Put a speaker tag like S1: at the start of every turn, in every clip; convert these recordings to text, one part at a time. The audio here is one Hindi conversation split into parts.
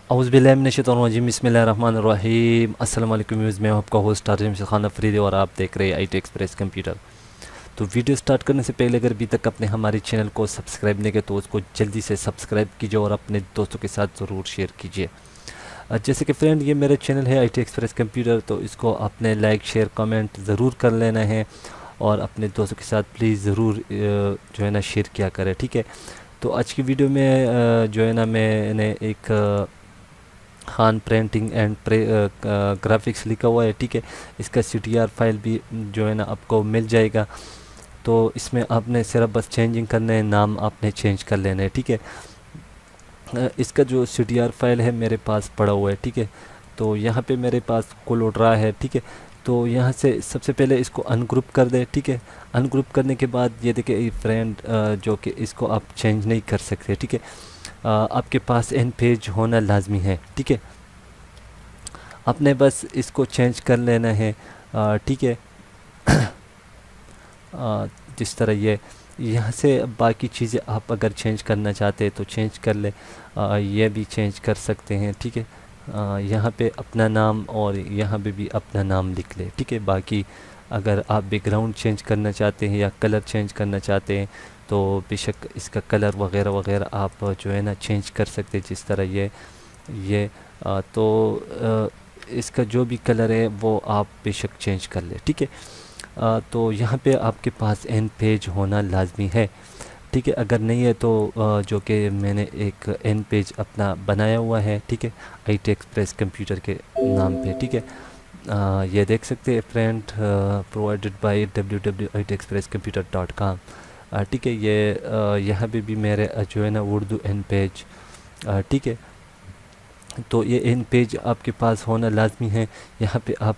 S1: औज़ुबिल्लाहिमिनश्शैतानिर्रजीम बिस्मिल्लाहिर्रहमानिर्रहीम। अस्सलाम वालेकुम व्यूअर्स, मैं आपका होस्ट टारजम से खान अफरीदी और आप देख रहे हैं IT एक्सप्रेस कंप्यूटर। तो वीडियो स्टार्ट करने से पहले अगर अभी तक अपने हमारे चैनल को सब्सक्राइब नहीं किया तो उसको जल्दी से सब्सक्राइब कीजिए और अपने दोस्तों के साथ ज़रूर शेयर कीजिए। जैसे कि फ्रेंड, ये मेरा चैनल है IT एक्सप्रेस कंप्यूटर, तो इसको आपने लाइक शेयर कमेंट ज़रूर कर लेना है और अपने दोस्तों के साथ प्लीज़ ज़रूर जो है ना शेयर किया करें, ठीक है। तो आज की वीडियो में जो है ना मैंने एक खान प्रिंटिंग एंड ग्राफिक्स लिखा हुआ है, ठीक है। इसका CTR फाइल भी जो है ना आपको मिल जाएगा। तो इसमें आपने सिर्फ बस चेंजिंग करना है, नाम आपने चेंज कर लेना है, ठीक है। इसका जो CTR फाइल है मेरे पास पड़ा हुआ है, ठीक है। तो यहाँ पे मेरे पास कोलोड्रा है, ठीक है। तो यहाँ से सबसे पहले इसको अनग्रुप कर दे, ठीक है। अनग्रुप करने के बाद ये देखिए फ्रेंड, जो कि इसको आप चेंज नहीं कर सकते, ठीक है। आपके पास एन पेज होना लाजमी है, ठीक है। आपने बस इसको चेंज कर लेना है, ठीक है। जिस तरह ये यहाँ से बाकी चीज़ें आप अगर चेंज करना चाहते हैं तो चेंज कर ले, ये भी चेंज कर सकते हैं, ठीक है। यहाँ पे अपना नाम और यहाँ पे भी अपना नाम लिख ले, ठीक है। बाकी अगर आप बैकग्राउंड चेंज करना चाहते हैं या कलर चेंज करना चाहते हैं तो बेशक इसका कलर वगैरह वगैरह आप जो है ना चेंज कर सकते हैं, जिस तरह ये तो इसका जो भी कलर है वो आप बेशक चेंज कर ले, ठीक है। तो यहाँ पे आपके पास एन पेज होना लाजमी है, ठीक है। अगर नहीं है तो जो कि मैंने एक एन पेज अपना बनाया हुआ है, ठीक है, IT एक्सप्रेस कंप्यूटर के नाम पे, ठीक है। ये देख सकते हैं फ्रेंड, प्रोवाइडेड बाय www.itexpresscomputer.com, ठीक है। ये यहाँ पे भी मेरे जो है ना उर्दू एन पेज, ठीक है। तो ये इन पेज आपके पास होना लाजमी है। यहाँ पे आप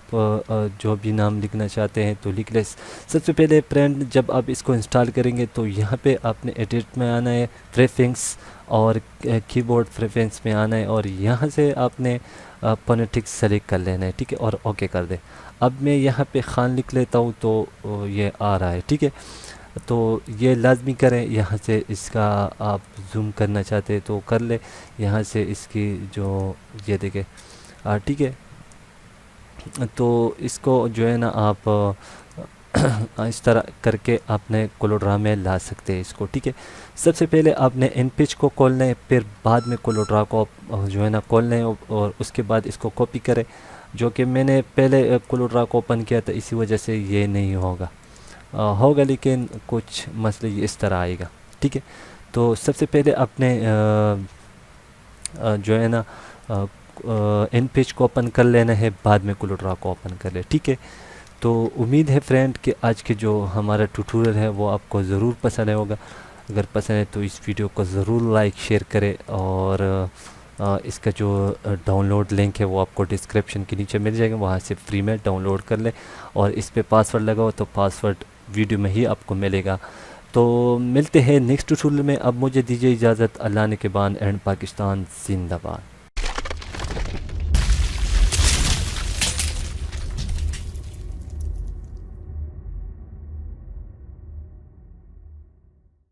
S1: जो भी नाम लिखना चाहते हैं तो लिख ले। सबसे पहले फ्रेंड, जब आप इसको इंस्टॉल करेंगे तो यहाँ पे आपने एडिट में आना है, प्रेफरेंस और कीबोर्ड प्रेफरेंस में आना है और यहाँ से आपने फोनेटिक्स सेलेक्ट कर लेना है, ठीक है, और ओके कर दे। अब मैं यहाँ पे खान लिख लेता हूँ तो ये आ रहा है, ठीक है। तो ये लाजमी करें, यहाँ से इसका आप जूम करना चाहते हैं तो कर ले, यहाँ से इसकी जो ये देखें, ठीक है। तो इसको जो है ना आप इस तरह करके आपने कोलोड्रा में ला सकते हैं इसको, ठीक है। सबसे पहले आपने इन पेज को खोलना है, फिर बाद में कोलोड्रा को जो है ना खोलना है और उसके बाद इसको कॉपी करें। जो कि मैंने पहले कोलोड्रा को ओपन किया था, इसी वजह से ये नहीं होगा, होगा लेकिन कुछ मसले ये इस तरह आएगा, ठीक है। तो सबसे पहले आपने जो है ना इन पेज को ओपन कर लेना है, बाद में कोलोड्रा को ओपन कर ले, ठीक है। तो उम्मीद है फ्रेंड कि आज के जो हमारा ट्यूटोरियल है वो आपको ज़रूर पसंद होगा। अगर पसंद है तो इस वीडियो को ज़रूर लाइक शेयर करें और इसका जो डाउनलोड लिंक है वो आपको डिस्क्रिप्शन के नीचे मिल जाएगा, वहाँ से फ्री में डाउनलोड कर लें और इस पे पासवर्ड लगाओ तो पासवर्ड वीडियो में ही आपको मिलेगा। तो मिलते हैं नेक्स्ट ट्यूटोरियल में। अब मुझे दीजिए इजाज़त। अल्लाह ने के बान एंड पाकिस्तान जिंदाबाद।